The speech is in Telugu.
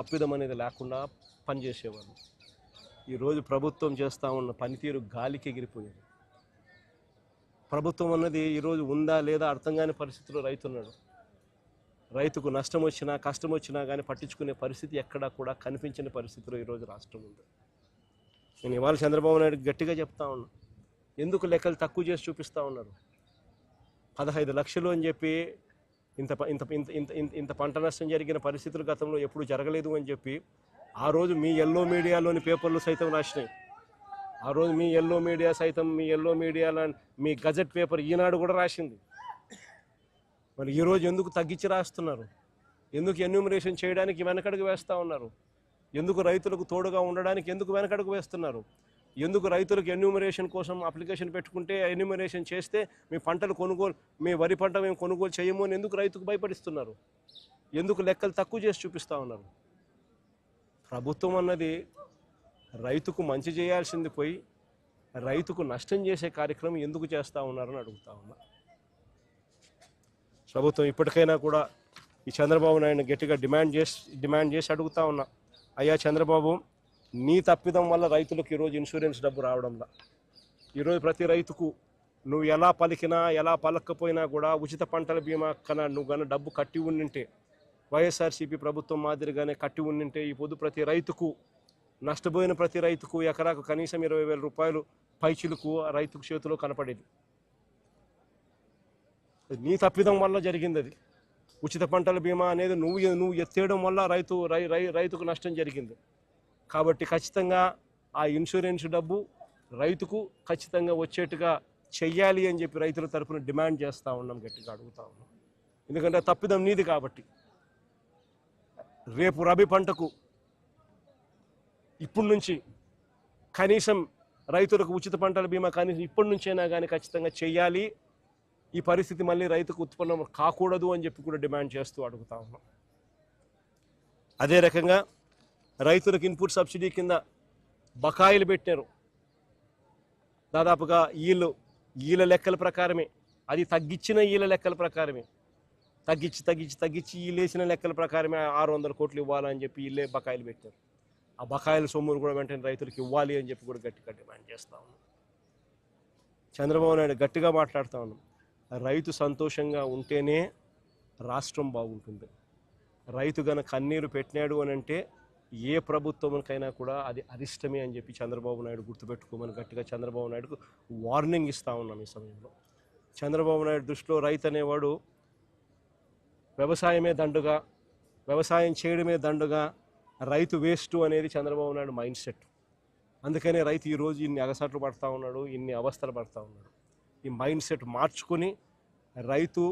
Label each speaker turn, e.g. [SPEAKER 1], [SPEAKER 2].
[SPEAKER 1] తప్పిదం అనేది లేకుండా పనిచేసేవాళ్ళు. ఈరోజు ప్రభుత్వం చేస్తూ ఉన్న పనితీరు గాలికి ఎగిరిపోయింది. ప్రభుత్వం అన్నది ఈరోజు ఉందా లేదా అర్థం కాని పరిస్థితిలో రైతున్నాడు. రైతుకు నష్టం వచ్చినా కష్టం వచ్చినా కానీ పట్టించుకునే పరిస్థితి ఎక్కడా కూడా కనిపించని పరిస్థితిలో ఈరోజు రాష్ట్రం ఉంది. నేను ఇవాళ చంద్రబాబు నాయుడు గట్టిగా చెప్తా ఉన్నా, ఎందుకు లెక్కలు తక్కువ చేసి చూపిస్తూ ఉన్నారు? 15 లక్షలు అని చెప్పి ఇంత ఇంత ఇంత ఇంత ఇంత పంట నష్టం జరిగిన పరిస్థితులు గతంలో ఎప్పుడు జరగలేదు అని చెప్పి ఆ రోజు మీ ఎల్లో మీడియాలోని పేపర్లు సైతం రాసినాయి. ఆ రోజు మీ ఎల్లో మీడియా సైతం మీ ఎల్లో మీడియాలో మీ గజెట్ పేపర్ ఈనాడు కూడా రాసింది. మరి ఈరోజు ఎందుకు తగ్గించి రాస్తున్నారు? ఎందుకు ఎన్యూమరేషన్ చేయడానికి వెనకడుగు వేస్తూ ఉన్నారు? ఎందుకు రైతులకు తోడుగా ఉండడానికి ఎందుకు వెనకడుగు వేస్తున్నారు? ఎందుకు రైతులకు ఎన్యూమరేషన్ కోసం అప్లికేషన్ పెట్టుకుంటే ఎన్యూమరేషన్ చేస్తే మీ పంటలు కొనుగోలు, మీ వరి పంట మేము కొనుగోలు చేయము అని ఎందుకు రైతుకు భయపడిస్తున్నారు? ఎందుకు లెక్కలు తక్కువ చేసి చూపిస్తూ ఉన్నారు? ప్రభుత్వం అన్నది రైతుకు మంచి చేయాల్సింది పోయి రైతుకు నష్టం చేసే కార్యక్రమం ఎందుకు చేస్తూ ఉన్నారని అడుగుతా ఉన్నా. ప్రభుత్వం ఇప్పటికైనా కూడా ఈ చంద్రబాబు నాయుడు గట్టిగా డిమాండ్ చేసి అడుగుతా ఉన్నా, అయ్యా చంద్రబాబు, నీ తప్పిదం వల్ల రైతులకు ఈరోజు ఇన్సూరెన్స్ డబ్బు రావడంలా. ఈరోజు ప్రతి రైతుకు నువ్వు ఎలా పలికినా ఎలా పలకపోయినా కూడా ఉచిత పంటల బీమా కన్నా నువ్వు కానీ డబ్బు కట్టి ఉండింటే, వైఎస్ఆర్సీపీ ప్రభుత్వం మాదిరిగానే కట్టి ఉండింటే ఈ పొద్దు ప్రతి రైతుకు, నష్టపోయిన ప్రతి రైతుకు ఎకరాకు కనీసం 20,000 రూపాయలు పైచిలకు రైతుకు చేతిలో కనపడేది. నీ తప్పిదం వల్ల జరిగింది అది. ఉచిత పంటల బీమా అనేది నువ్వు ఎత్తేయడం వల్ల రైతుకు నష్టం జరిగింది. కాబట్టి ఖచ్చితంగా ఆ ఇన్సూరెన్స్ డబ్బు రైతుకు ఖచ్చితంగా వచ్చేట్టుగా చెయ్యాలి అని చెప్పి రైతుల తరఫున డిమాండ్ చేస్తూ ఉన్నాం, గట్టిగా అడుగుతూ ఉన్నాం. ఎందుకంటే తప్పిదం నీది కాబట్టి. రేపు రబీ పంటకు ఇప్పటి నుంచి కనీసం రైతులకు ఉచిత పంటల బీమా కనీసం ఇప్పటి నుంచైనా కానీ ఖచ్చితంగా చెయ్యాలి. ఈ పరిస్థితి మళ్ళీ రైతుకు ఉత్పన్నం కాకూడదు అని చెప్పి కూడా డిమాండ్ చేస్తూ అడుగుతా ఉన్నాం. అదే రకంగా రైతులకు ఇన్పుట్ సబ్సిడీ కింద బకాయిలు పెట్టారు. దాదాపుగా ఈల లెక్కల ప్రకారమే, అది తగ్గించిన ఈల లెక్కల ప్రకారమే, తగ్గించి ఈలేసిన లెక్కల ప్రకారమే 600 కోట్లు ఇవ్వాలని చెప్పి ఈళ్ళే బకాయిలు పెట్టారు. ఆ బకాయిల సొమ్మును కూడా వెంటనే రైతులకు ఇవ్వాలి అని చెప్పి కూడా గట్టిగా డిమాండ్ చేస్తూ ఉన్నాం. చంద్రబాబు నాయుడు గట్టిగా మాట్లాడుతూ ఉన్నాం, రైతు సంతోషంగా ఉంటేనే రాష్ట్రం బాగుంటుంది. రైతు గన కన్నీరు పెట్టినాడు అని అంటే ఏ ప్రభుత్వంకైనా కూడా అది అరిష్టమే అని చెప్పి చంద్రబాబు నాయుడు గుర్తుపెట్టుకోమని గట్టిగా చంద్రబాబు నాయుడుకు వార్నింగ్ ఇస్తూ ఉన్నాం. ఈ సమయంలో చంద్రబాబు నాయుడు దృష్టిలో రైతు అనేవాడు వ్యవసాయమే దండుగా, వ్యవసాయం చేయడమే దండుగా, రైతు వేస్ట్ అనేది చంద్రబాబు నాయుడు మైండ్ సెట్. అందుకనే రైతు ఈరోజు ఇన్ని అగసాట్లు పడుతూ ఉన్నాడు, ఇన్ని అవస్థలు పడుతూ ఉన్నాడు. ఈ మైండ్ సెట్ మార్చుకొని రైతు